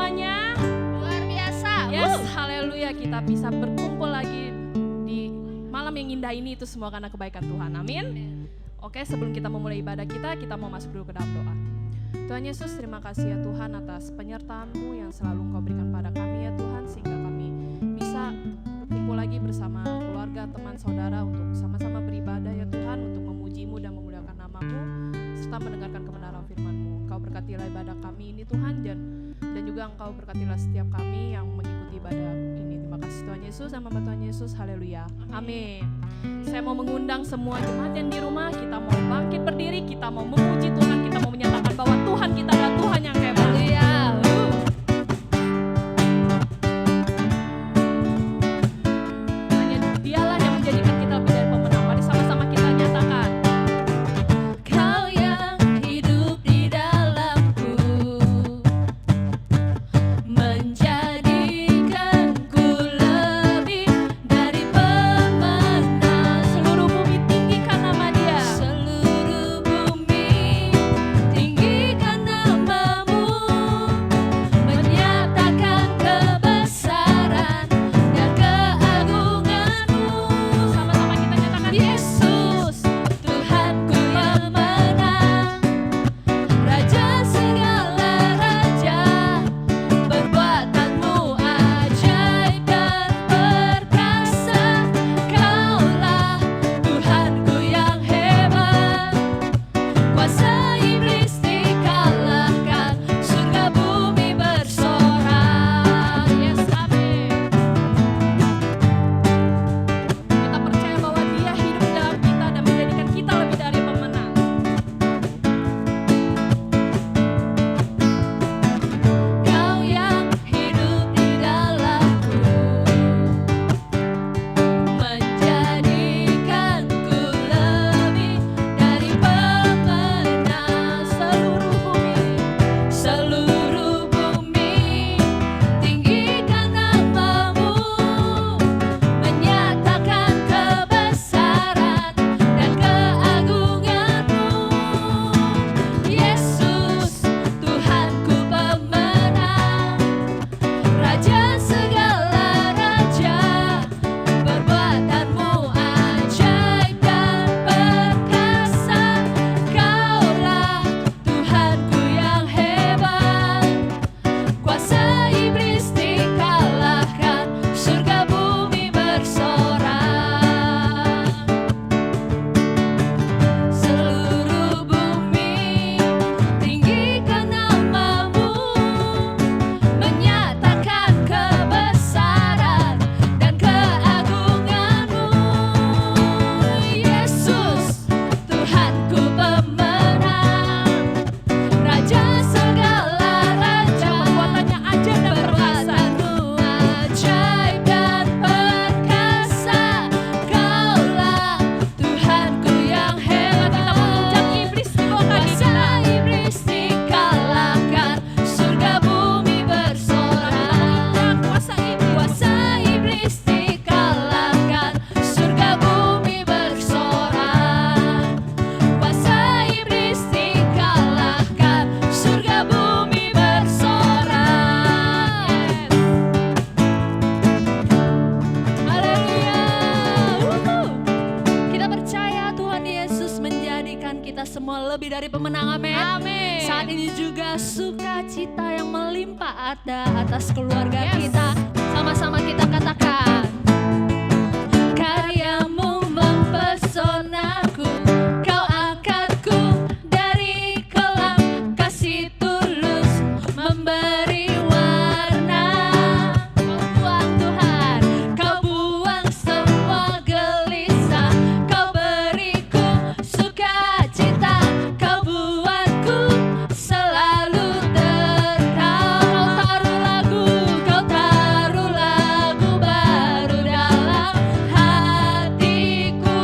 semuanya? Luar biasa. Yes, haleluya, kita bisa berkumpul lagi di malam yang indah ini itu semua karena kebaikan Tuhan. Amin. Oke, sebelum kita memulai ibadah kita mau masuk dulu ke dalam doa. Tuhan Yesus, terima kasih ya Tuhan atas penyertaan-Mu yang selalu Engkau berikan pada kami ya Tuhan, sehingga kami bisa berkumpul lagi bersama keluarga, teman, saudara untuk sama-sama beribadah ya Tuhan, untuk memuji-Mu dan memuliakan nama-Mu serta mendengarkan kebenaran firman-Mu. Engkau berkatilah ibadah kami ini Tuhan, dan juga Engkau berkatilah setiap kami yang mengikuti ibadah ini. Terima kasih Tuhan Yesus, nama Tuhan Yesus, haleluya, amin. Saya mau mengundang semua jemaat yang di rumah, kita mau bangkit berdiri, kita mau memuji Tuhan, kita mau menyatakan bahwa Tuhan kita adalah Tuhan yang hebat. Haleluya. Hanya Dialah yang menjadikan kita lebih dari pemenang. Mari sama-sama kita nyatakan. Kau yang hidup di dalamku, menjadikanku lebih dari pemenang. Seluruh bumi tinggikan nama Dia. Seluruh bumi tinggikan namamu, menyatakan kebesaran dan keagunganmu. Sama-sama kita nyatakan. Yesus, Tuhanku pemenang, Raja segala raja, perbuatanmu ajaib dan perkasa. Kaulah Tuhanku yang hebat, kuasa iblis dikalahkan, surga bumi bersorak. Yes, amin. Kita percaya bahwa Dia hidup di dalam kita dan menjadikan kita lebih dari pemenang. Kau yang hidup di dalamku, menjadikanku lebih dari pemenang. Seluruh bumi tinggikan namamu, menyatakan kebesaran dan keagunganmu. Yesus, Tuhanku pemenang, Raja segala raja, perbuatanmu ajaib dan perkasa. Kaulah Tuhanku yang hebat, kuasa iblis dikalahkan, surga bumi bersorak. Seluruh bumi tinggikan namamu, menyatakan kebesaran dan keagunganmu. Yesus, Tuhanku pemenang, Raja segala raja, Perbuatannya ajaib dan perkasa. perbuatanmu ajaib dan perkasa. Kaulah Tuhanku yang hebat, Kita menguncang iblis di bawah kaki kuasa kita. iblis dikalahkan, surga bumi bersorak. Kuasa iblis. Kuasa iblis dikalahkan, surga bumi bersorak. Kuasa iblis dikalahkan, surga bumi bersorak. Haleluya. Kita percaya Tuhan Yesus menjadikan kita semua lebih dari pemenang. Amin. Amin. Saat ini juga sukacita yang melimpah ada atas keluarga Yes. kita. Sama-sama kita katakan, karyamu mempesonaku, kau angkatku dari kelam, kasih tulus memberi warna. Kau buang Tuhan, kau buang semua gelisah, kau beriku sukacita, kau buatku selalu tertawa. Kau taruh lagu baru dalam hatiku.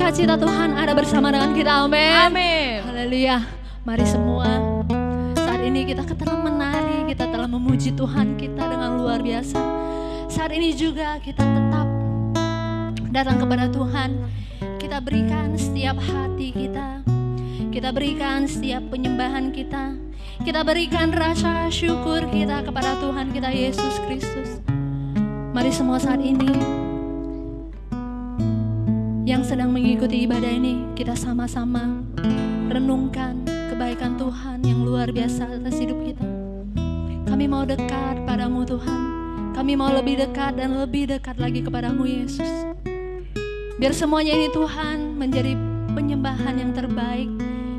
sukacita Tuhan ada bersama dengan kita. Amin. Amin. Haleluya. Mari semua, saat ini kita telah menari, kita telah memuji Tuhan kita dengan luar biasa. Saat ini juga kita tetap datang kepada Tuhan. Kita berikan setiap hati kita berikan setiap penyembahan kita berikan rasa syukur kita kepada Tuhan kita Yesus Kristus. Mari semua saat ini yang sedang mengikuti ibadah ini, kita sama-sama renungkan kebaikan Tuhan yang luar biasa atas hidup kita. Kami mau dekat padamu Tuhan, kami mau lebih dekat dan lebih dekat lagi kepadamu Yesus. Biar semuanya ini Tuhan menjadi penyembahan yang terbaik,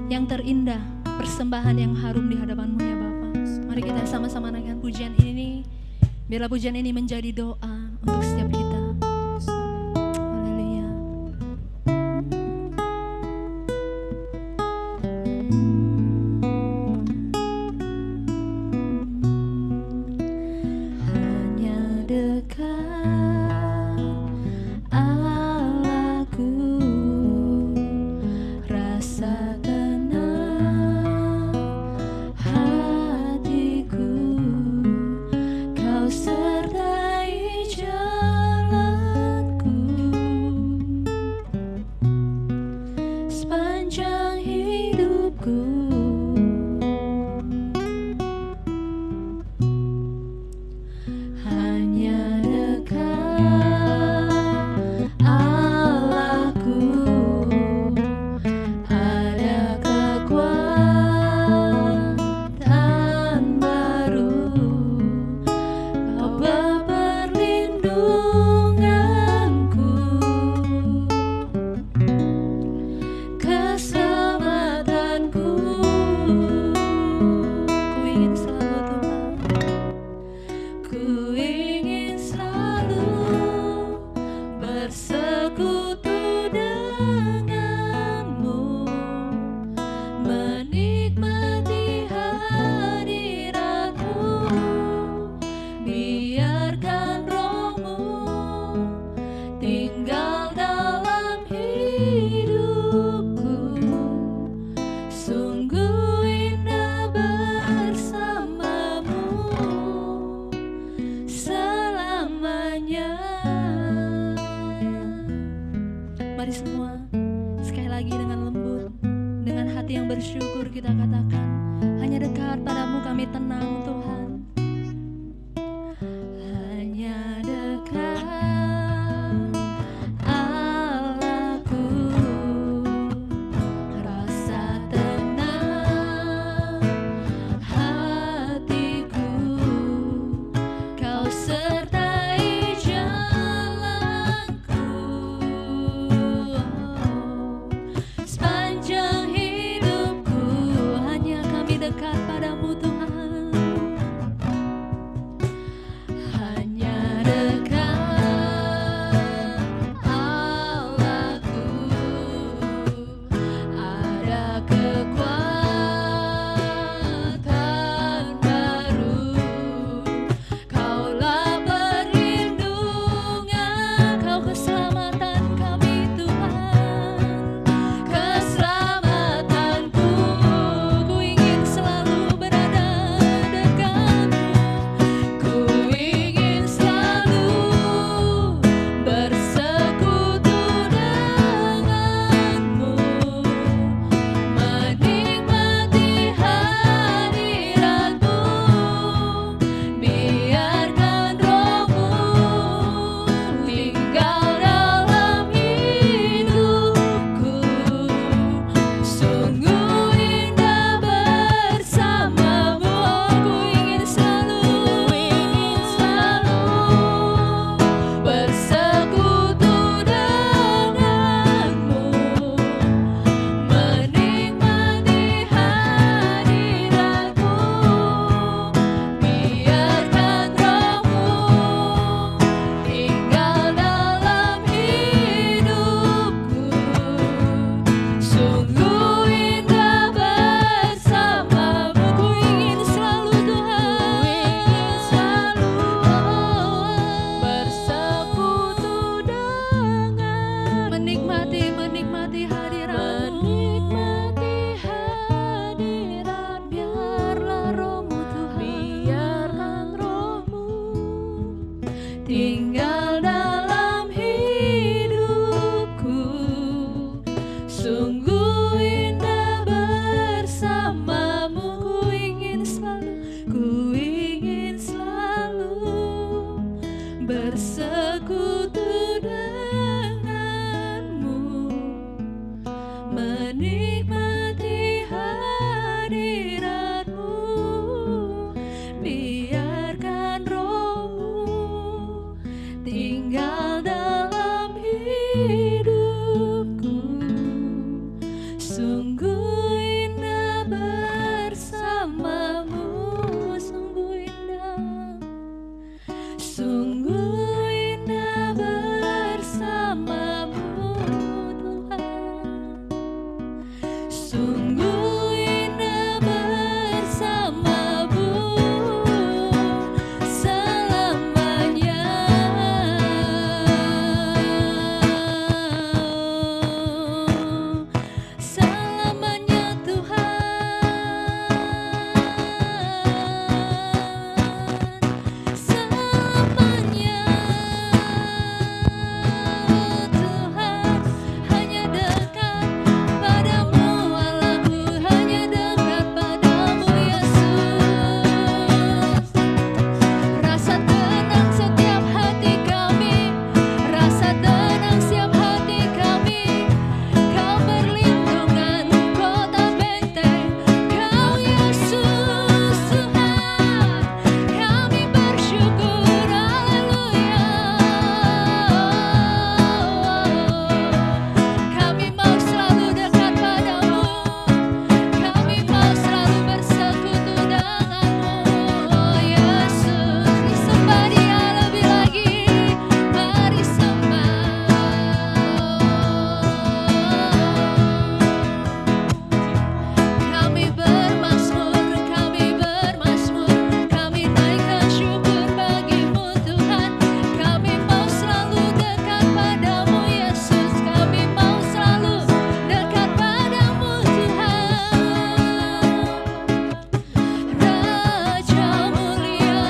yang terindah, persembahan yang harum di hadapan-Mu ya Bapa. Mari kita sama-sama naikkan pujian ini. Biarlah pujian ini menjadi doa untuk setiap kita. Haleluya. Hanya dekat Allahku, rasa tenang hatiku, Kau sertai jalanku sepanjang hidupku. Hanya dekat Allahku, ada kekuatan baru, Kau perlindunganku, keselamatanku. Ku ingin selalu Tuhan, ku ingin selalu bersekutu denganmu, menikmati hadiratmu. Biarkan Roh-Mu tinggal dalam hidupku. Sungguh indah bersamamu selamanya. Mari semua sekali lagi dengan lembut, dengan hati yang bersyukur kita katakan, hanya dekat padamu kami tenang Tuhan. Hanya dekat Allahku, rasa tenang hatiku, Kau sertai jalanku sepanjang hidupku. Hanya kami dekat padamu Tuhan. Sungguh indah bersamamu, ku ingin selalu bersekutu denganmu, menikmati hadiratmu, biarkan rohmu tinggal dalam hidupku. Sungguh indah bersamamu, sungguh indah, sungguh indah bersamamu Tuhan. Sungguh indah bersamamu selamanya. Selamanya Tuhan, selamanya Tuhan. Hanya dekat padamu Allahku, hanya dekat padamu Yesus. Rasa tenang setiap hati kami, rasa tenang setiap hati kami. Kau berlindungan, kota benteng, Kau Yesus Tuhan. Kami bersyukur, haleluya. Kami mau selalu dekat padamu, kami mau selalu bersekutu denganmu, oh Yesus. Disembah Dia lebih lagi, mari sembah. Kami bermazmur, kami naikkan syukur bagimu Tuhan. Kami mau selalu dekat padamu Yesus, kami mau selalu dekat padamu Tuhan. Raja mulia,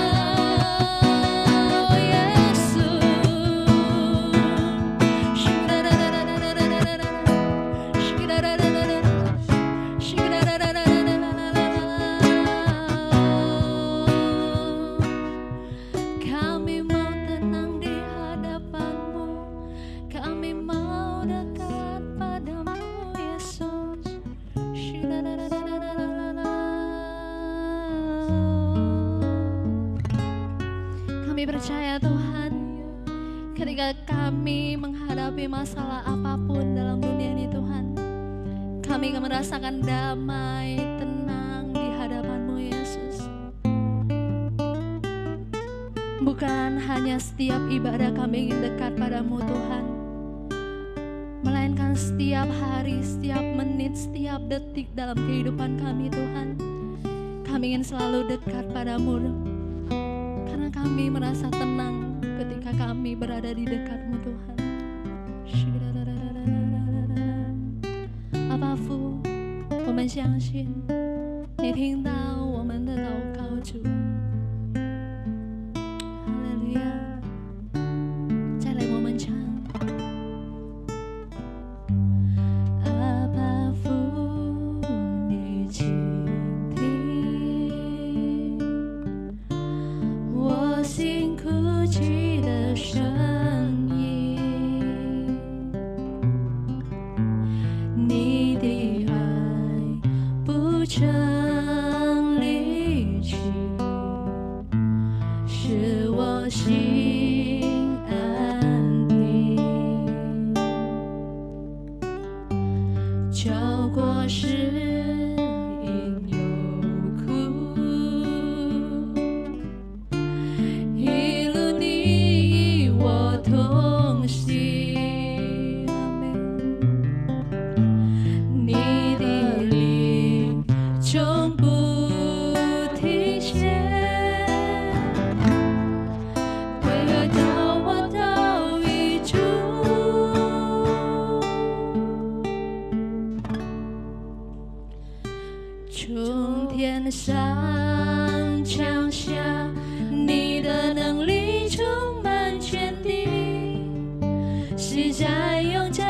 oh Yesus. Kami mau tenang di hadapanmu, kami mau dekat padamu Yesus. Kami percaya Tuhan, ketika kami menghadapi masalah apapun dalam dunia ini Tuhan, kami akan merasakan damai, tenang di hadapan-Mu Yesus. Bukan hanya setiap ibadah kami ingin dekat padamu Tuhan, melainkan setiap hari, setiap menit, setiap detik dalam kehidupan kami Tuhan. Kami ingin selalu dekat padamu, karena kami merasa tenang ketika kami berada di dekatmu Tuhan. 阿爸父，我们相信你听到我们的祷告，主。哈利路亚！再来，我们唱。阿爸父，你倾听我心哭泣的声音，你的爱不曾离去，使我心安定，走过世因有苦，一路你与我同行，你的灵从不停歇，为何到我到一处，从天上降下，你的能力充满全地，是在永在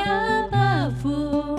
阿爸父。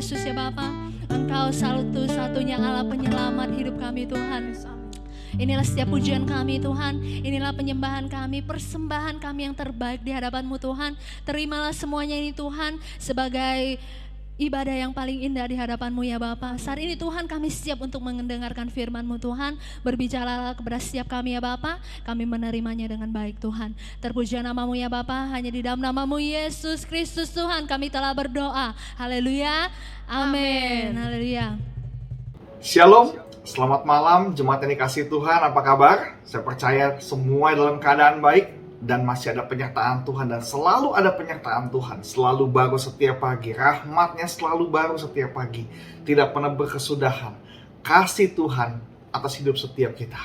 Yesus ya Bapa, Engkau satu-satunya Allah penyelamat hidup kami Tuhan. Inilah setiap pujian kami Tuhan, inilah penyembahan kami, persembahan kami yang terbaik di hadapan-Mu Tuhan. Terimalah semuanya ini Tuhan sebagai ibadah yang paling indah di hadapan-Mu ya Bapa. Saat ini Tuhan kami siap untuk mendengarkan firman-Mu Tuhan. Berbicaralah kepada setiap kami ya Bapa, kami menerimanya dengan baik Tuhan. Terpuji nama-Mu ya Bapa, hanya di dalam nama-Mu Yesus Kristus Tuhan kami telah berdoa. Haleluya, amin, haleluya. Shalom, selamat malam jemaat yang dikasihi Tuhan, apa kabar? Saya percaya semua dalam keadaan baik dan masih ada penyertaan Tuhan, dan selalu ada penyertaan Tuhan, selalu baru setiap pagi, rahmatnya selalu baru setiap pagi, tidak pernah berkesudahan. Kasih Tuhan atas hidup setiap kita.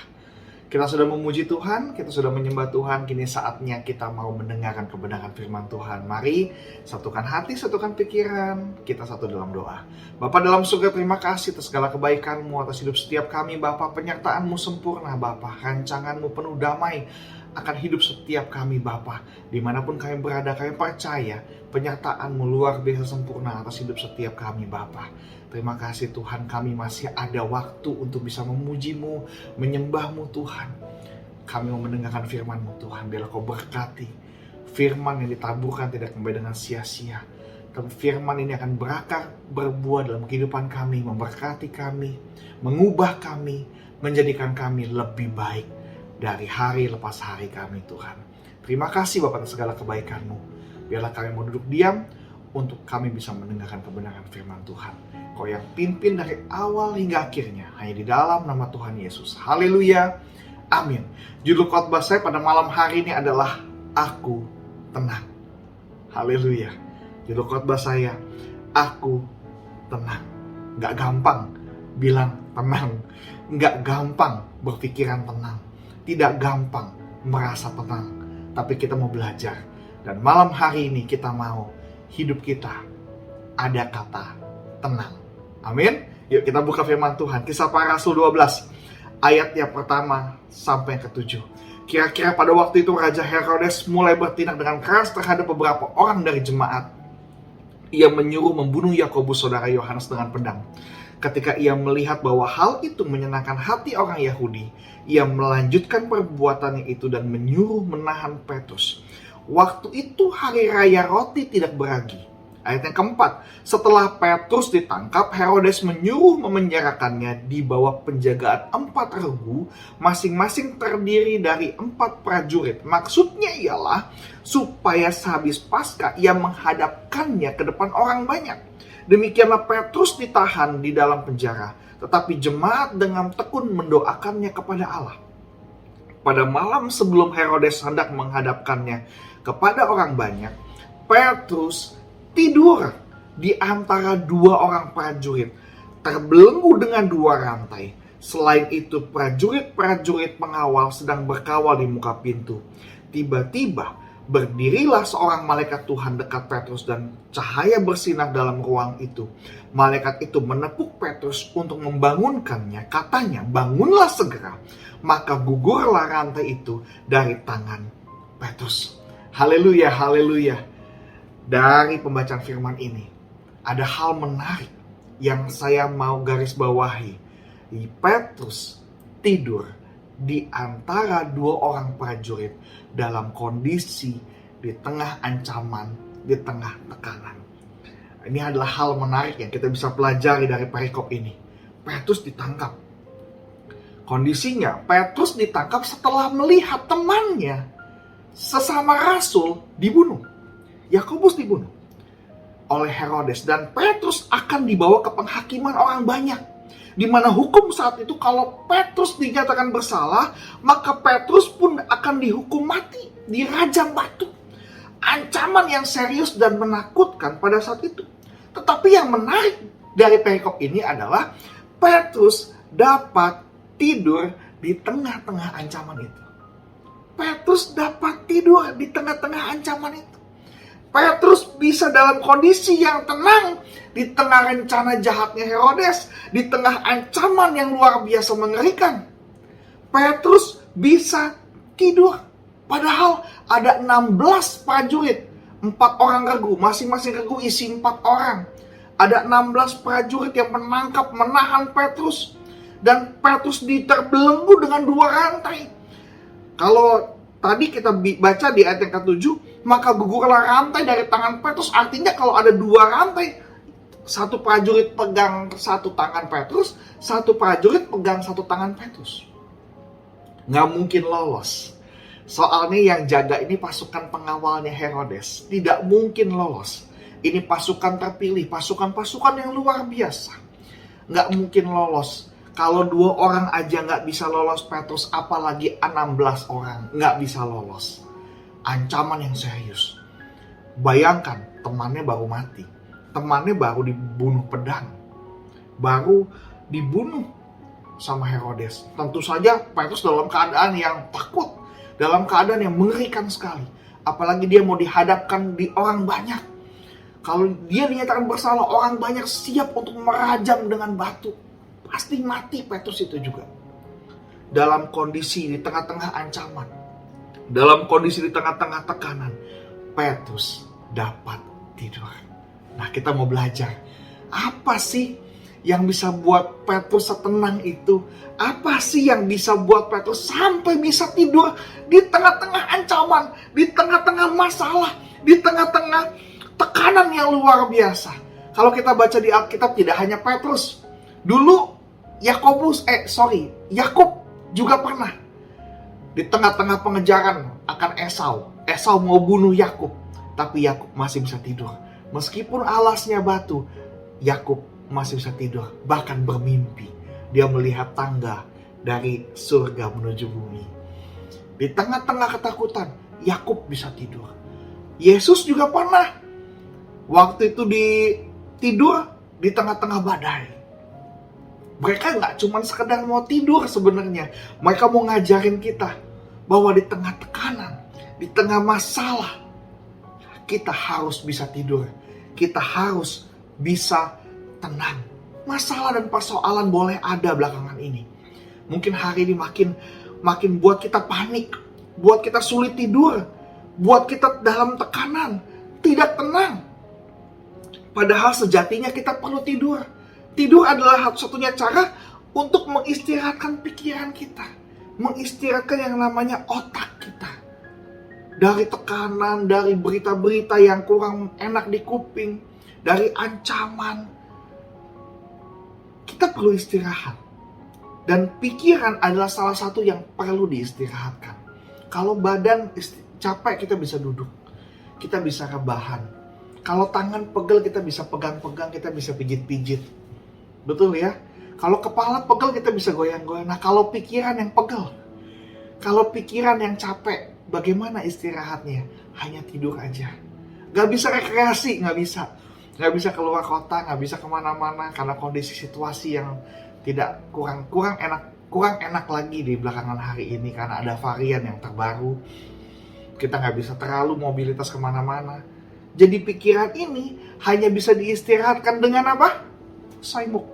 Kita sudah memuji Tuhan, kita sudah menyembah Tuhan, kini saatnya kita mau mendengarkan kebenaran firman Tuhan. Mari satukan hati, satukan pikiran, kita satu dalam doa. Bapa dalam surga, terima kasih atas segala kebaikan-Mu, atas hidup setiap kami Bapa. Penyertaan-Mu sempurna Bapa, rancangan-Mu penuh damai akan hidup setiap kami Bapa. Dimanapun kami berada, kami percaya penyertaan-Mu luar biasa sempurna atas hidup setiap kami Bapa. Terima kasih Tuhan, kami masih ada waktu untuk bisa memuji-Mu, menyembah-Mu Tuhan. Kami mau mendengarkan firman-Mu Tuhan, biarlah Kau berkati. Firman yang ditaburkan tidak kembali dengan sia-sia, tapi firman ini akan berakar, berbuah dalam kehidupan kami, memberkati kami, mengubah kami, menjadikan kami lebih baik dari hari lepas hari kami Tuhan. Terima kasih Bapak atas segala kebaikan-Mu. Biarlah kami mau duduk diam untuk kami bisa mendengarkan kebenaran firman Tuhan. Kau yang pimpin dari awal hingga akhirnya, hanya di dalam nama Tuhan Yesus. Haleluya, amin. Judul khotbah saya pada malam hari ini adalah Aku Tenang. Haleluya. Judul khotbah saya, Aku Tenang. Gak gampang bilang tenang, gak gampang berpikiran tenang, tidak gampang merasa tenang, tapi kita mau belajar. Dan malam hari ini kita mau hidup kita ada kata tenang. Amin. Yuk kita buka firman Tuhan. Kisah Para Rasul 12 ayat yang pertama sampai yang ke-7. Kira-kira pada waktu itu Raja Herodes mulai bertindak dengan keras terhadap beberapa orang dari jemaat. Ia menyuruh membunuh Yakobus saudara Yohanes dengan pedang. Ketika ia melihat bahwa hal itu menyenangkan hati orang Yahudi, ia melanjutkan perbuatannya itu dan menyuruh menahan Petrus. Waktu itu hari raya roti tidak beragi. Ayat yang keempat, setelah Petrus ditangkap, Herodes menyuruh memenjarakannya di bawah penjagaan 4 regu, masing-masing terdiri dari 4 prajurit. Maksudnya ialah supaya sehabis Paskah ia menghadapkannya ke depan orang banyak. Demikianlah Petrus ditahan di dalam penjara, tetapi jemaat dengan tekun mendoakannya kepada Allah. Pada malam sebelum Herodes hendak menghadapkannya kepada orang banyak, Petrus tidur di antara 2 orang prajurit, terbelenggu dengan 2 rantai. Selain itu, prajurit-prajurit pengawal sedang berkawal di muka pintu. Tiba-tiba berdirilah seorang malaikat Tuhan dekat Petrus dan cahaya bersinar dalam ruang itu. Malaikat itu menepuk Petrus untuk membangunkannya. Katanya, bangunlah segera. Maka gugurlah rantai itu dari tangan Petrus. Haleluya, haleluya. Dari pembacaan firman ini, ada hal menarik yang saya mau garis bawahi. Petrus tidur di antara 2 orang prajurit dalam kondisi di tengah ancaman, di tengah tekanan. Ini adalah hal menarik yang kita bisa pelajari dari perikop ini. Petrus ditangkap. Kondisinya, Petrus ditangkap setelah melihat temannya, sesama rasul, dibunuh. Yakobus dibunuh oleh Herodes, dan Petrus akan dibawa ke penghakiman orang banyak, di mana hukum saat itu kalau Petrus dinyatakan bersalah, maka Petrus pun akan dihukum mati, dirajam batu. Ancaman yang serius dan menakutkan pada saat itu. Tetapi yang menarik dari perikop ini adalah Petrus dapat tidur di tengah-tengah ancaman itu. Petrus dapat tidur di tengah-tengah ancaman itu. Petrus bisa dalam kondisi yang tenang di tengah rencana jahatnya Herodes, di tengah ancaman yang luar biasa mengerikan. Petrus bisa tidur. Padahal ada 16 prajurit, 4 orang regu, masing-masing regu isi 4 orang. Ada 16 prajurit yang menangkap, menahan Petrus. Dan Petrus diterbelenggu dengan 2 rantai. Kalau tadi kita baca di ayat yang ke-7, maka gugurlah rantai dari tangan Petrus. Artinya kalau ada 2 rantai, satu prajurit pegang satu tangan Petrus, satu prajurit pegang satu tangan Petrus. Nggak mungkin lolos. Soalnya yang jaga ini pasukan pengawalnya Herodes. Tidak mungkin lolos. Ini pasukan terpilih, pasukan-pasukan yang luar biasa. Nggak mungkin lolos. Kalau 2 orang aja nggak bisa lolos Petrus, apalagi 16 orang nggak bisa lolos. Ancaman yang serius. Bayangkan, temannya baru mati. Temannya baru dibunuh pedang. Baru dibunuh sama Herodes. Tentu saja Petrus dalam keadaan yang takut. Dalam keadaan yang mengerikan sekali. Apalagi dia mau dihadapkan di orang banyak. Kalau dia dinyatakan bersalah, orang banyak siap untuk merajam dengan batu. Pasti mati Petrus itu juga. Dalam kondisi di tengah-tengah ancaman. Dalam kondisi di tengah-tengah tekanan. Petrus dapat tidur. Nah, kita mau belajar. Apa sih yang bisa buat Petrus setenang itu? Apa sih yang bisa buat Petrus sampai bisa tidur di tengah-tengah ancaman, di tengah-tengah masalah, di tengah-tengah tekanan yang luar biasa? Kalau kita baca di Alkitab, tidak hanya Petrus. Dulu Yakub juga pernah di tengah-tengah pengejaran akan Esau. Esau mau bunuh Yakub, tapi Yakub masih bisa tidur. Meskipun alasnya batu, Yakub masih bisa tidur, bahkan bermimpi. Dia melihat tangga dari surga menuju bumi. Di tengah-tengah ketakutan, Yakub bisa tidur. Yesus juga pernah waktu itu tidur di tengah-tengah badai. Mereka nggak cuma sekedar mau tidur sebenarnya. Mereka mau ngajarin kita bahwa di tengah tekanan, di tengah masalah, kita harus bisa tidur. Kita harus bisa tenang. Masalah dan persoalan boleh ada belakangan ini. Mungkin hari ini makin buat kita panik, buat kita sulit tidur, buat kita dalam tekanan, tidak tenang. Padahal sejatinya kita perlu tidur. Tidur adalah satu-satunya cara untuk mengistirahatkan pikiran kita, mengistirahatkan yang namanya otak kita. Dari tekanan, dari berita-berita yang kurang enak di kuping, dari ancaman. Kita perlu istirahat. Dan pikiran adalah salah satu yang perlu diistirahatkan. Kalau badan capek, kita bisa duduk. Kita bisa rebahan. Kalau tangan pegel, kita bisa pegang-pegang, kita bisa pijit-pijit. Betul ya? Kalau kepala pegel, kita bisa goyang-goyang. Nah, kalau pikiran yang pegel, kalau pikiran yang capek, bagaimana istirahatnya? Hanya tidur aja. Gak bisa rekreasi, gak bisa. Gak bisa keluar kota, gak bisa kemana-mana karena kondisi situasi yang tidak kurang enak lagi di belakangan hari ini karena ada varian yang terbaru. Kita gak bisa terlalu mobilitas kemana-mana. Jadi pikiran ini hanya bisa diistirahatkan dengan apa? Saimuk.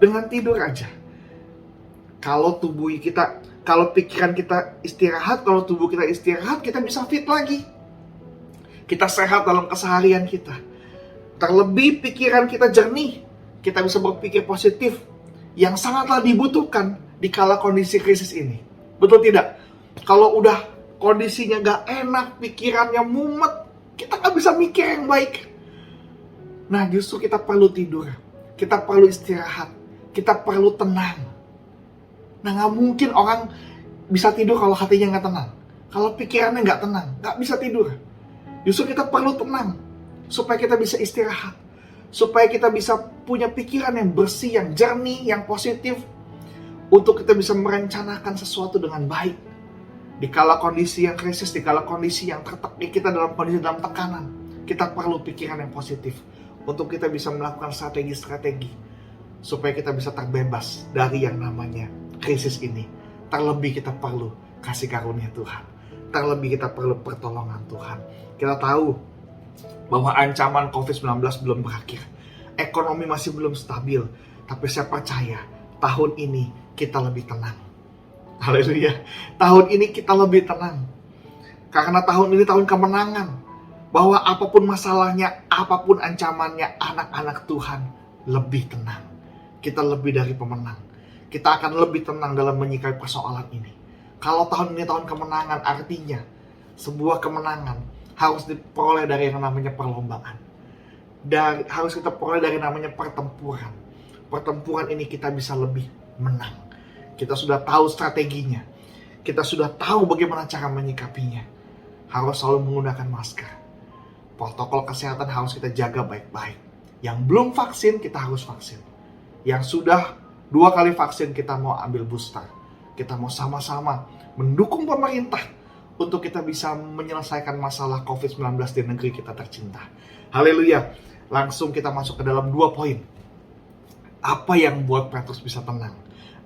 Dengan tidur aja. Kalau pikiran kita istirahat, kalau tubuh kita istirahat, kita bisa fit lagi. Kita sehat dalam keseharian kita. Terlebih pikiran kita jernih, kita bisa berpikir positif, yang sangatlah dibutuhkan di kala kondisi krisis ini. Betul tidak? Kalau udah kondisinya gak enak, pikirannya mumet, kita gak bisa mikir yang baik. Nah, justru kita perlu tidur, kita perlu istirahat, kita perlu tenang. Nah, gak mungkin orang bisa tidur kalau hatinya gak tenang. Kalau pikirannya gak tenang, gak bisa tidur. Justru kita perlu tenang, supaya kita bisa istirahat. Supaya kita bisa punya pikiran yang bersih, yang jernih, yang positif. Untuk kita bisa merencanakan sesuatu dengan baik. Di kala kondisi yang krisis, di kala kondisi yang kita dalam kondisi dalam tekanan. Kita perlu pikiran yang positif. Untuk kita bisa melakukan strategi-strategi. Supaya kita bisa terbebas dari yang namanya krisis ini. Terlebih kita perlu kasih karunia Tuhan. Terlebih kita perlu pertolongan Tuhan. Kita tahu bahwa ancaman COVID-19 belum berakhir. Ekonomi masih belum stabil. Tapi saya percaya tahun ini kita lebih tenang. Haleluya. Tahun ini kita lebih tenang. Karena tahun ini tahun kemenangan. bahwa apapun masalahnya, apapun ancamannya, anak-anak Tuhan lebih tenang. Kita lebih dari pemenang. Kita akan lebih tenang dalam menyikapi persoalan ini. Kalau tahun ini tahun kemenangan, artinya sebuah kemenangan harus diperoleh dari yang namanya perlombaan. Harus kita peroleh dari namanya pertempuran. Pertempuran ini kita bisa lebih menang. Kita sudah tahu strateginya. Kita sudah tahu bagaimana cara menyikapinya. Harus selalu menggunakan masker. Protokol kesehatan harus kita jaga baik-baik. Yang belum vaksin, kita harus vaksin. Yang sudah 2 kali vaksin, kita mau ambil booster. Kita mau sama-sama mendukung pemerintah untuk kita bisa menyelesaikan masalah COVID-19 di negeri kita tercinta. Haleluya. Langsung kita masuk ke dalam 2 poin. Apa yang buat Petrus bisa tenang?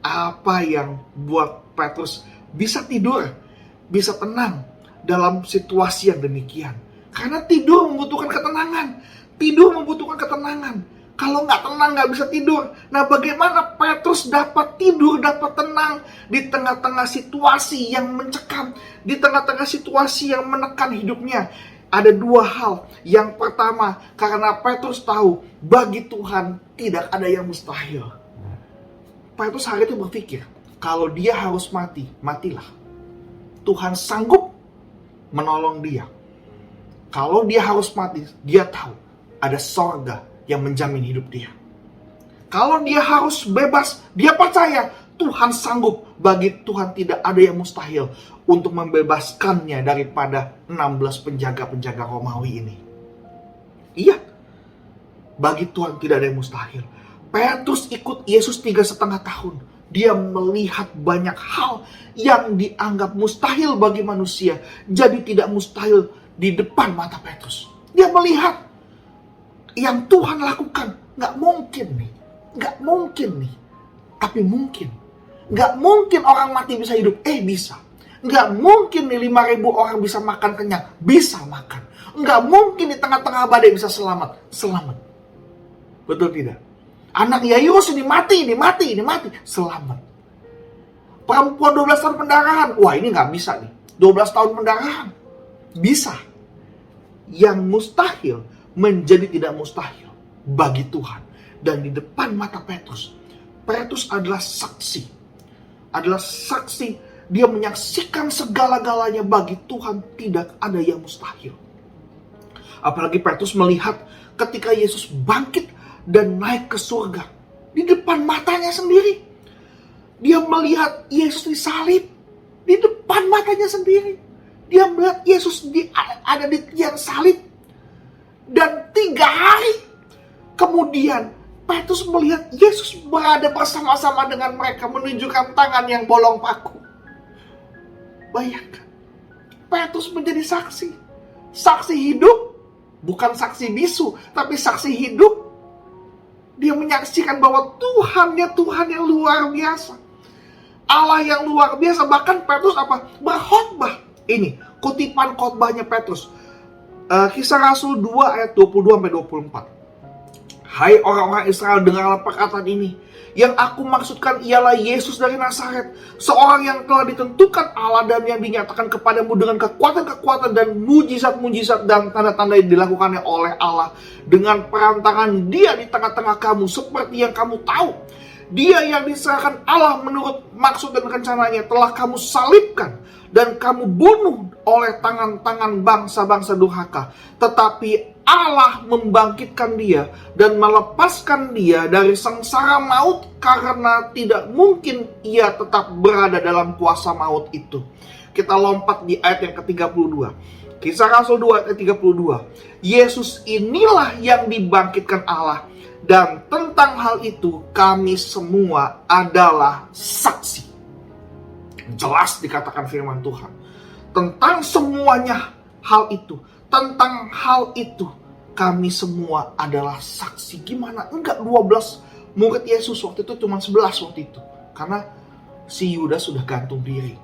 Apa yang buat Petrus bisa tidur, bisa tenang dalam situasi yang demikian? Karena tidur membutuhkan ketenangan. Tidur membutuhkan ketenangan. Kalau nggak tenang, nggak bisa tidur. Nah, bagaimana Petrus dapat tidur, dapat tenang di tengah-tengah situasi yang mencekam, di tengah-tengah situasi yang menekan hidupnya? Ada 2 hal. Yang pertama, karena Petrus tahu bagi Tuhan tidak ada yang mustahil. Petrus hari itu berpikir, kalau dia harus mati, matilah. Tuhan sanggup menolong dia. Kalau dia harus mati, dia tahu ada sorga yang menjamin hidup dia. Kalau dia harus bebas, dia percaya Tuhan sanggup. Bagi Tuhan tidak ada yang mustahil untuk membebaskannya daripada 16 penjaga-penjaga Romawi ini. Iya, bagi Tuhan tidak ada yang mustahil. Petrus ikut Yesus 3,5 tahun. Dia melihat banyak hal yang dianggap mustahil bagi manusia, jadi tidak mustahil di depan mata Petrus. Dia melihat yang Tuhan lakukan, nggak mungkin nih, tapi mungkin. Nggak mungkin orang mati bisa hidup, bisa. Nggak mungkin nih 5.000 orang bisa makan kenyang, bisa makan. Nggak mungkin di tengah-tengah badai bisa selamat. Betul tidak? Anak Yairus ini mati, selamat. Perempuan 12 tahun pendarahan, wah ini nggak bisa nih. 12 tahun pendarahan, bisa. Yang mustahil menjadi tidak mustahil bagi Tuhan. Dan di depan mata Petrus adalah saksi. Dia menyaksikan segala-galanya. Bagi Tuhan tidak ada yang mustahil. Apalagi Petrus melihat ketika Yesus bangkit dan naik ke surga. Di depan matanya sendiri. Dia melihat Yesus disalib. Di depan matanya sendiri. Dia melihat Yesus ada di tiang salib. Dan 3 hari kemudian Petrus melihat Yesus berada bersama-sama dengan mereka, menunjukkan tangan yang bolong paku. Bayangkan, Petrus menjadi saksi. Saksi hidup, bukan saksi bisu, tapi saksi hidup. Dia menyaksikan bahwa Tuhannya Tuhan yang luar biasa. Allah yang luar biasa. Bahkan Petrus berkhotbah. Ini kutipan khotbahnya Petrus. Kisah Rasul 2 ayat 22-24. Hai orang-orang Israel, dengarlah perkataan ini. Yang aku maksudkan ialah Yesus dari Nazaret, seorang yang telah ditentukan Allah dan yang dinyatakan kepadamu dengan kekuatan-kekuatan dan mujizat-mujizat dan tanda-tanda yang dilakukannya oleh Allah dengan perantaran Dia di tengah-tengah kamu, seperti yang kamu tahu. Dia yang diserahkan Allah menurut maksud dan rencananya telah kamu salibkan dan kamu bunuh oleh tangan-tangan bangsa-bangsa durhaka. Tetapi Allah membangkitkan dia dan melepaskan dia dari sengsara maut, karena tidak mungkin ia tetap berada dalam kuasa maut itu. Kita lompat di ayat yang ke-32. Kisah Rasul 2 ayat 32. Yesus inilah yang dibangkitkan Allah, dan tentang hal itu kami semua adalah saksi. Jelas dikatakan firman Tuhan. Tentang semuanya hal itu. Tentang hal itu kami semua adalah saksi. Gimana? Enggak 12 murid Yesus waktu itu, cuma 11 waktu itu. Karena si Yudas sudah gantung diri.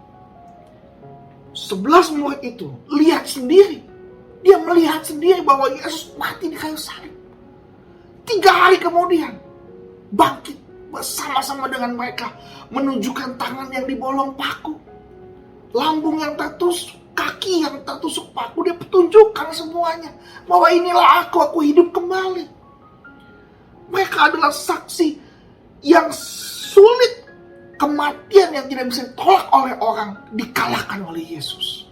11 murid itu lihat sendiri. Dia melihat sendiri bahwa Yesus mati di kayu salib. 3 hari kemudian bangkit bersama-sama dengan mereka, menunjukkan tangan yang dibolong paku, lambung yang tertusuk, kaki yang tertusuk paku, dia tunjukkan semuanya. Bahwa inilah aku hidup kembali. Mereka adalah saksi yang sulit, kematian yang tidak bisa ditolak oleh orang, dikalahkan oleh Yesus.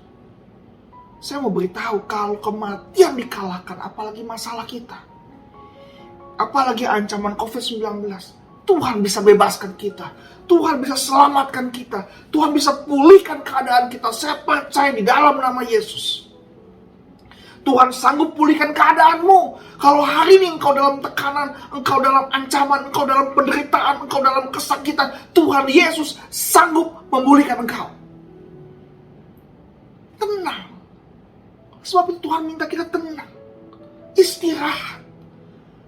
Saya mau beritahu, kalau kematian dikalahkan, apalagi masalah kita, apalagi ancaman COVID-19, Tuhan bisa bebaskan kita, Tuhan bisa selamatkan kita, Tuhan bisa pulihkan keadaan kita. Saya percaya di dalam nama Yesus, Tuhan sanggup pulihkan keadaanmu. Kalau hari ini engkau dalam tekanan, engkau dalam ancaman, engkau dalam penderitaan, engkau dalam kesakitan, Tuhan Yesus sanggup memulihkan engkau. Tenang. Sebab itu Tuhan minta kita tenang, istirahat,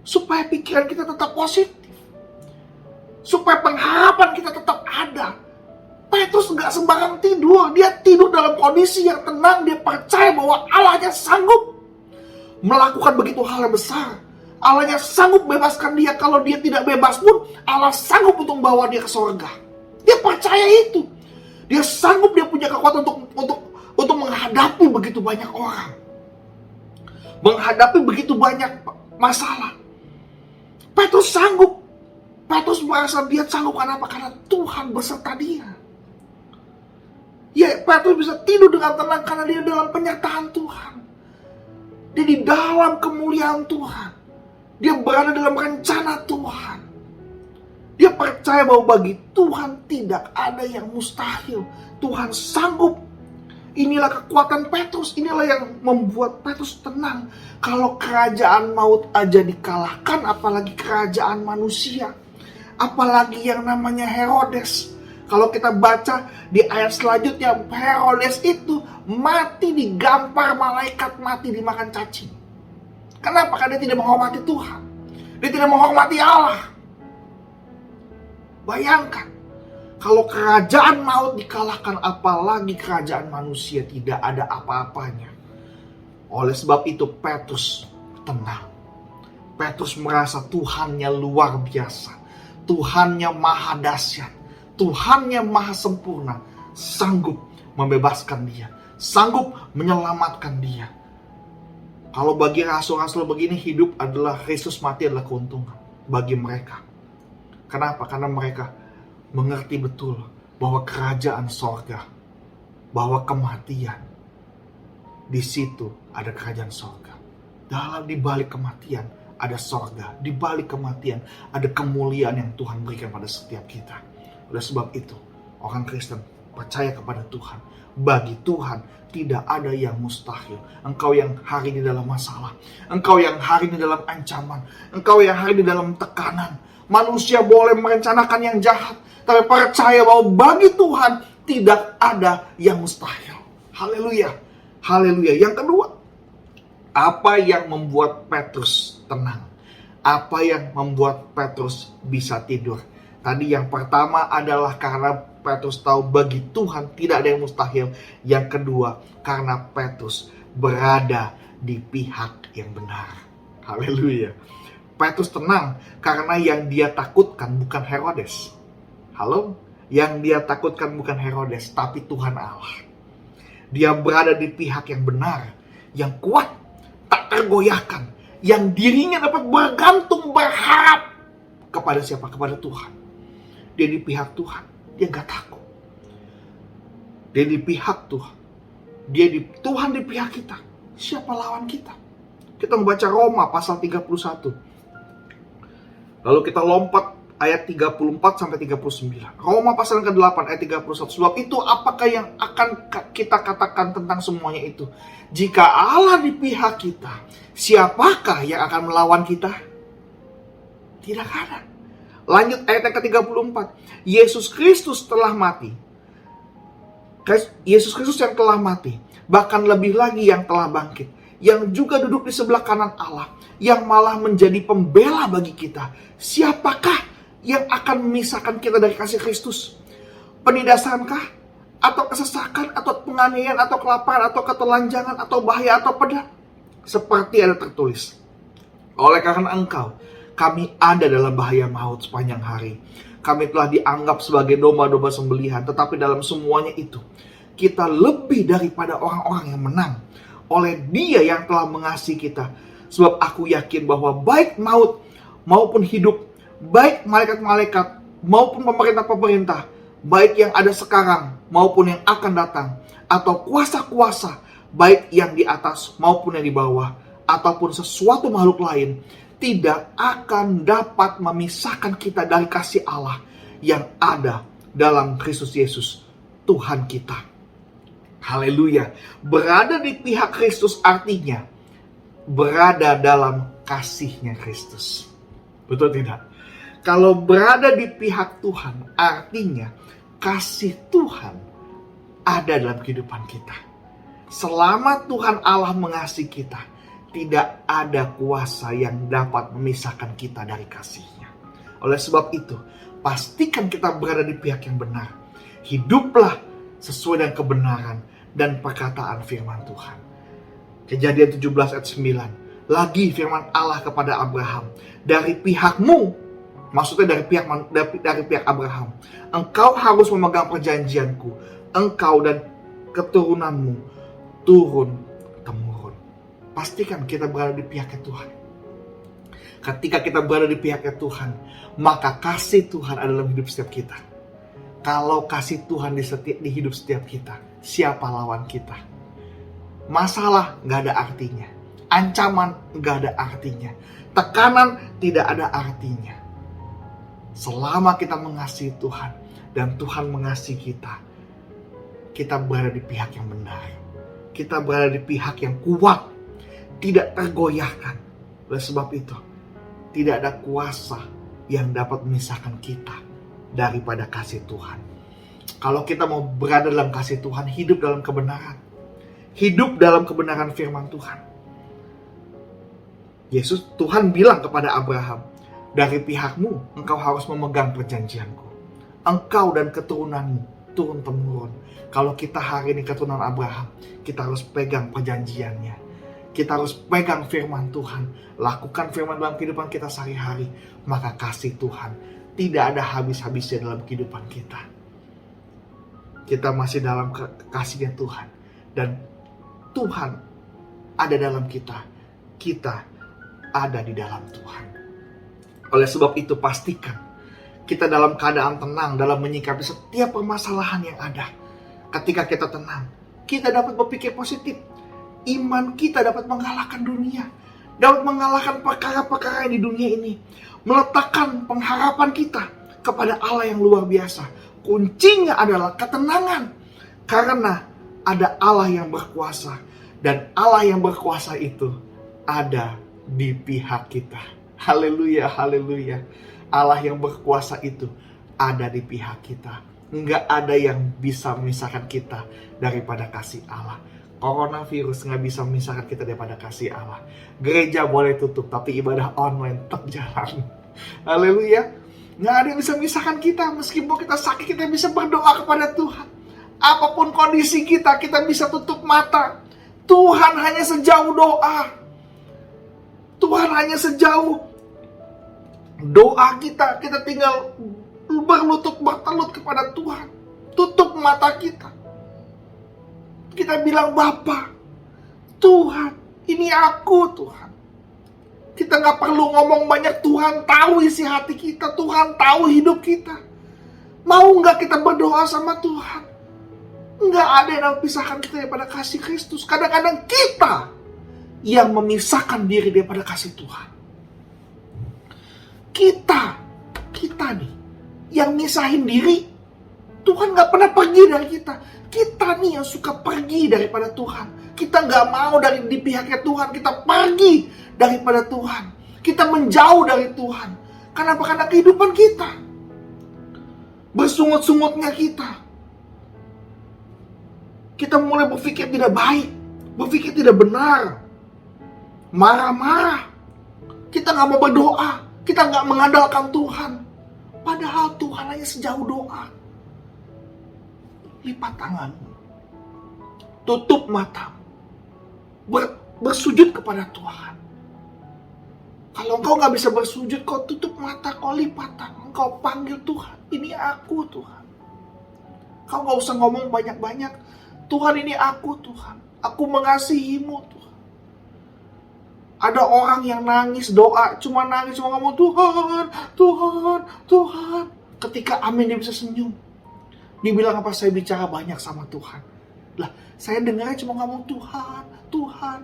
supaya pikiran kita tetap positif, supaya pengharapan kita tetap ada. Petrus gak sembarang tidur, dia tidur dalam kondisi yang tenang. Dia percaya bahwa Allahnya sanggup melakukan begitu hal yang besar. Allahnya sanggup bebaskan dia. Kalau dia tidak bebas pun, Allah sanggup untuk membawa dia ke surga. Dia percaya itu. Dia sanggup, dia punya kekuatan untuk menghadapi begitu banyak orang, menghadapi begitu banyak masalah. Petrus sanggup. Petrus merasa dia sanggup karena apa? Karena Tuhan beserta dia. Ya, Petrus bisa tidur dengan tenang karena dia dalam penyertaan Tuhan. Dia di dalam kemuliaan Tuhan. Dia berada dalam rencana Tuhan. Dia percaya bahwa bagi Tuhan tidak ada yang mustahil. Tuhan sanggup. Inilah kekuatan Petrus. Inilah yang membuat Petrus tenang. Kalau kerajaan maut aja dikalahkan, apalagi kerajaan manusia. Apalagi yang namanya Herodes. Kalau kita baca di ayat selanjutnya, Herodes itu mati digampar malaikat, mati dimakan cacing. Kenapa? Karena dia tidak menghormati Tuhan. Dia tidak menghormati Allah. Bayangkan, kalau kerajaan maut dikalahkan, apalagi kerajaan manusia, tidak ada apa-apanya. Oleh sebab itu Petrus tenang. Petrus merasa Tuhannya luar biasa. Tuhannya maha dahsyat. Tuhannya maha sempurna. Sanggup membebaskan dia. Sanggup menyelamatkan dia. Kalau bagi rasul-rasul begini, hidup adalah Kristus, mati adalah keuntungan bagi mereka. Kenapa? Karena mereka mengerti betul bahwa kerajaan sorga, bahwa kematian, di situ ada kerajaan sorga. Dalam di balik kematian ada sorga. Di balik kematian ada kemuliaan yang Tuhan berikan pada setiap kita. Oleh sebab itu, orang Kristen percaya kepada Tuhan. Bagi Tuhan tidak ada yang mustahil. Engkau yang hari ini dalam masalah, engkau yang hari ini dalam ancaman, engkau yang hari ini dalam tekanan. Manusia boleh merencanakan yang jahat, tapi percaya bahwa bagi Tuhan tidak ada yang mustahil. Haleluya. Haleluya. Yang kedua, apa yang membuat Petrus tenang? Apa yang membuat Petrus bisa tidur? Tadi yang pertama adalah karena Petrus tahu bagi Tuhan tidak ada yang mustahil. Yang kedua, karena Petrus berada di pihak yang benar. Haleluya. Petrus tenang karena yang dia takutkan bukan Herodes. Halo? Yang dia takutkan bukan Herodes, tapi Tuhan Allah. Dia berada di pihak yang benar, yang kuat, tak tergoyahkan, yang dirinya dapat bergantung, berharap kepada siapa? Kepada Tuhan. Dia di pihak Tuhan, dia gak takut. Dia di pihak Tuhan. Tuhan di pihak kita. Siapa lawan kita? Kita membaca Roma pasal 31. Lalu kita lompat ayat 34 sampai 39. Roma pasal ke-8 ayat 31. Sebab itu apakah yang akan kita katakan tentang semuanya itu? Jika Allah di pihak kita, siapakah yang akan melawan kita? Tidak ada. Lanjut ayat yang ke-34. Yesus Kristus telah mati. Yesus Kristus yang telah mati, bahkan lebih lagi yang telah bangkit, yang juga duduk di sebelah kanan Allah, yang malah menjadi pembela bagi kita. Siapakah yang akan memisahkan kita dari kasih Kristus? Penindasankah? Atau kesesakan? Atau penganiayaan? Atau kelaparan? Atau ketelanjangan? Atau bahaya? Atau pedang? Seperti ada tertulis, oleh karena engkau kami ada dalam bahaya maut sepanjang hari. Kami telah dianggap sebagai domba-domba sembelihan. Tetapi dalam semuanya itu, kita lebih daripada orang-orang yang menang oleh Dia yang telah mengasihi kita. Sebab aku yakin bahwa baik maut maupun hidup, baik malaikat-malaikat maupun pemerintah-pemerintah, baik yang ada sekarang maupun yang akan datang, atau kuasa-kuasa, baik yang di atas maupun yang di bawah, ataupun sesuatu makhluk lain, tidak akan dapat memisahkan kita dari kasih Allah yang ada dalam Kristus Yesus, Tuhan kita. Haleluya. Berada di pihak Kristus artinya berada dalam kasih-Nya Kristus. Betul tidak? Kalau berada di pihak Tuhan artinya kasih Tuhan ada dalam kehidupan kita. Selama Tuhan Allah mengasihi kita, tidak ada kuasa yang dapat memisahkan kita dari kasih-Nya. Oleh sebab itu, pastikan kita berada di pihak yang benar. Hiduplah sesuai dengan kebenaran dan perkataan firman Tuhan. Kejadian 17 ayat 9. Lagi firman Allah kepada Abraham, dari pihakmu, maksudnya dari pihak Abraham, engkau harus memegang perjanjianku, engkau dan keturunanmu turun temurun. Pastikan kita berada di pihaknya Tuhan. Ketika kita berada di pihaknya Tuhan, maka kasih Tuhan ada dalam hidup setiap kita. Kalau kasih Tuhan di hidup setiap kita, siapa lawan kita? Masalah gak ada artinya, ancaman gak ada artinya, tekanan tidak ada artinya. Selama kita mengasihi Tuhan dan Tuhan mengasihi kita, kita berada di pihak yang benar. Kita berada di pihak yang kuat, tidak tergoyahkan. Oleh sebab itu, tidak ada kuasa yang dapat memisahkan kita daripada kasih Tuhan. Kalau kita mau berada dalam kasih Tuhan, hidup dalam kebenaran, hidup dalam kebenaran firman Tuhan. Tuhan bilang kepada Abraham, dari pihakmu engkau harus memegang perjanjianku, engkau dan keturunanmu turun temurun. Kalau kita hari ini keturunan Abraham, kita harus pegang perjanjiannya. Kita harus pegang firman Tuhan, lakukan firman dalam kehidupan kita sehari-hari, maka kasih Tuhan tidak ada habis-habisnya dalam kehidupan kita. Kita masih dalam kasihnya Tuhan, dan Tuhan ada dalam kita, kita ada di dalam Tuhan. Oleh sebab itu, pastikan kita dalam keadaan tenang dalam menyikapi setiap permasalahan yang ada. Ketika kita tenang, kita dapat berpikir positif. Iman kita dapat mengalahkan dunia, dapat mengalahkan perkara-perkara yang di dunia ini. Meletakkan pengharapan kita kepada Allah yang luar biasa. Kuncinya adalah ketenangan, karena ada Allah yang berkuasa, dan Allah yang berkuasa itu ada di pihak kita. Haleluya, haleluya. Allah yang berkuasa itu ada di pihak kita. Enggak ada yang bisa memisahkan kita daripada kasih Allah. Coronavirus nggak bisa memisahkan kita daripada kasih Allah. Gereja boleh tutup, tapi ibadah online tetap jalan. Haleluya. Nggak ada yang bisa memisahkan kita. Meskipun kita sakit, kita bisa berdoa kepada Tuhan. Apapun kondisi kita, kita bisa tutup mata. Tuhan hanya sejauh doa. Tuhan hanya sejauh doa kita. Kita tinggal bertelut kepada Tuhan. Tutup mata kita. Kita bilang, Bapa, Tuhan, ini aku Tuhan. Kita gak perlu ngomong banyak, Tuhan tahu isi hati kita. Tuhan tahu hidup kita. Mau gak kita berdoa sama Tuhan? Nggak ada yang memisahkan kita daripada kasih Kristus. Kadang-kadang kita yang memisahkan diri daripada kasih Tuhan. Kita nih yang misahin diri. Tuhan nggak pernah pergi dari kita. Kita nih yang suka pergi daripada Tuhan. Kita nggak mau di pihaknya Tuhan. Kita pergi daripada Tuhan. Kita menjauh dari Tuhan. Kenapa? Karena kehidupan kita, bersungut-sungutnya kita mulai berpikir tidak baik, berpikir tidak benar, marah-marah. Kita nggak mau berdoa, kita nggak mengandalkan Tuhan. Padahal Tuhan hanya sejauh doa. Lipat tanganmu, tutup matamu, bersujud kepada Tuhan. Kalau engkau nggak bisa bersujud, kau tutup mata, kau lipat tangan, kau panggil Tuhan. Ini aku Tuhan. Kau nggak usah ngomong banyak-banyak. Tuhan, ini aku Tuhan. Aku mengasihi-Mu Tuhan. Ada orang yang nangis doa, cuma ngomong Tuhan, Tuhan, Tuhan. Ketika amin dia bisa senyum. Dia bilang apa? Saya bicara banyak sama Tuhan. Lah, saya dengarnya cuma ngomong Tuhan, Tuhan.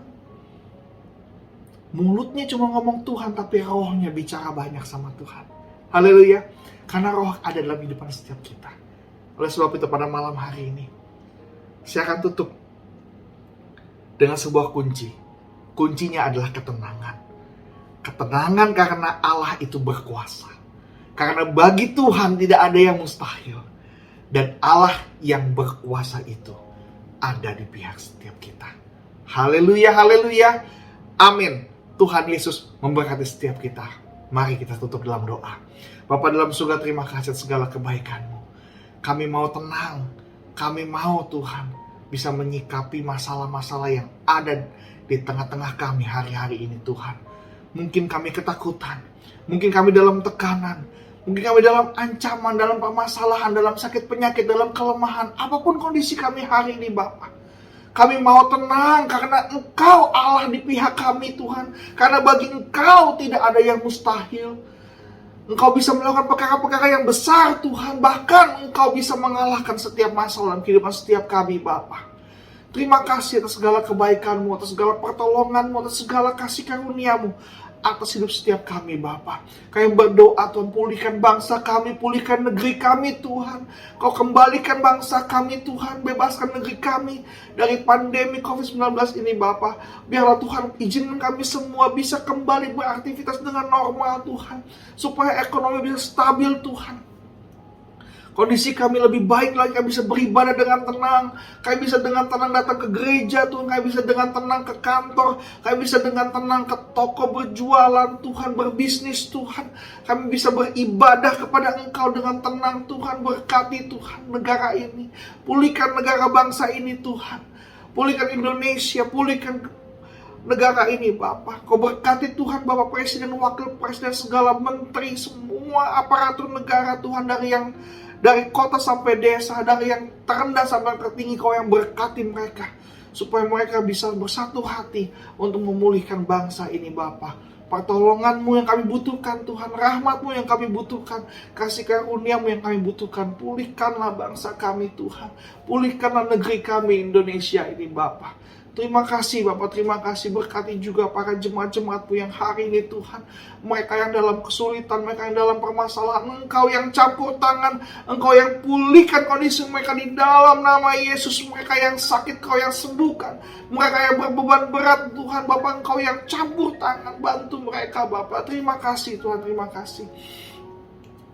Mulutnya cuma ngomong Tuhan, tapi rohnya bicara banyak sama Tuhan. Haleluya. Karena roh ada dalam kehidupan setiap kita. Oleh sebab itu pada malam hari ini, saya akan tutup dengan sebuah kunci. Kuncinya adalah ketenangan. Ketenangan karena Allah itu berkuasa. Karena bagi Tuhan tidak ada yang mustahil. Dan Allah yang berkuasa itu ada di pihak setiap kita. Haleluya, haleluya. Amin. Tuhan Yesus memberkati setiap kita. Mari kita tutup dalam doa. Bapa dalam surga, terima kasih atas segala kebaikan-Mu. Kami mau tenang. Kami mau Tuhan bisa menyikapi masalah-masalah yang ada di tengah-tengah kami hari-hari ini Tuhan. Mungkin kami ketakutan. Mungkin kami dalam tekanan. Mungkin kami dalam ancaman, dalam permasalahan, dalam sakit penyakit, dalam kelemahan. Apapun kondisi kami hari ini Bapa. Kami mau tenang karena Engkau Allah di pihak kami Tuhan. Karena bagi Engkau tidak ada yang mustahil. Engkau bisa melakukan perkara-perkara yang besar Tuhan. Bahkan Engkau bisa mengalahkan setiap masalah dalam kehidupan setiap kami Bapa. Terima kasih atas segala kebaikan-Mu, atas segala pertolongan-Mu, atas segala kasih karunia-Mu atas hidup setiap kami Bapa. Kami berdoa Tuhan, pulihkan bangsa kami, pulihkan negeri kami Tuhan. Kau kembalikan bangsa kami Tuhan, bebaskan negeri kami dari pandemi COVID-19 ini Bapa. Biarlah Tuhan izinkan kami semua bisa kembali beraktivitas dengan normal Tuhan. Supaya ekonomi bisa stabil Tuhan. Kondisi kami lebih baik lagi, kami bisa beribadah dengan tenang. Kami bisa dengan tenang datang ke gereja Tuhan. Kami bisa dengan tenang ke kantor. Kami bisa dengan tenang ke toko berjualan Tuhan, berbisnis Tuhan. Kami bisa beribadah kepada Engkau dengan tenang Tuhan. Berkati Tuhan negara ini. Pulihkan negara bangsa ini Tuhan. Pulihkan Indonesia, pulihkan negara ini Bapak. Kau berkati Tuhan Bapak Presiden, Wakil Presiden, segala menteri, semua aparatur negara Tuhan, dari kota sampai desa, dari yang terendah sampai yang tertinggi. Kau yang berkati mereka supaya mereka bisa bersatu hati untuk memulihkan bangsa ini Bapa. Pertolongan-Mu yang kami butuhkan Tuhan, rahmat-Mu yang kami butuhkan, kasih karunia-Mu yang kami butuhkan. Pulihkanlah bangsa kami Tuhan, pulihkanlah negeri kami Indonesia ini Bapa. Terima kasih Bapak, terima kasih. Berkati juga para jemaat-jemaat-Mu yang hari ini Tuhan. Mereka yang dalam kesulitan, mereka yang dalam permasalahan. Engkau yang campur tangan, Engkau yang pulihkan kondisi mereka di dalam nama Yesus. Mereka yang sakit, Kau yang sembuhkan. Mereka yang berbeban berat Tuhan, Bapak Engkau yang campur tangan. Bantu mereka Bapak. Terima kasih Tuhan, terima kasih.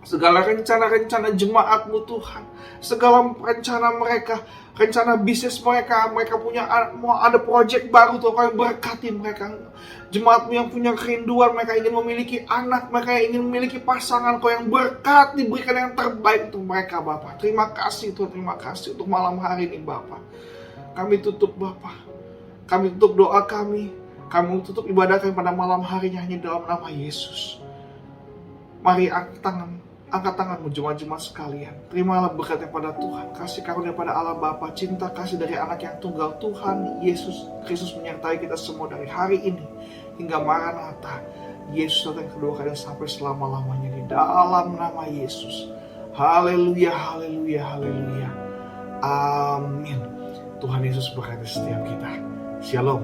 Segala rencana-rencana jemaat-Mu Tuhan, segala rencana mereka, rencana bisnis mereka punya mau ada proyek baru Tuhan, Kau yang berkati mereka. Jemaat-Mu yang punya kerinduan, mereka ingin memiliki anak, mereka yang ingin memiliki pasangan, Kau yang berkati, berikan yang terbaik untuk mereka Bapak. Terima kasih Tuhan, terima kasih untuk malam hari ini Bapak. Kami tutup Bapak, kami tutup doa kami tutup ibadah kami pada malam hari ini hanya dalam nama Yesus. Mari angkat tanganmu jemaat-jemaat sekalian. Terimalah berkat pada Tuhan, kasih karunia pada Allah Bapa, cinta kasih dari anak yang tunggal Tuhan Yesus Kristus menyertai kita semua dari hari ini hingga Maranatha. Yesus datang kedua kali sampai selama-lamanya di dalam nama Yesus. Haleluya, haleluya, haleluya. Amin. Tuhan Yesus berkati setiap kita. Shalom.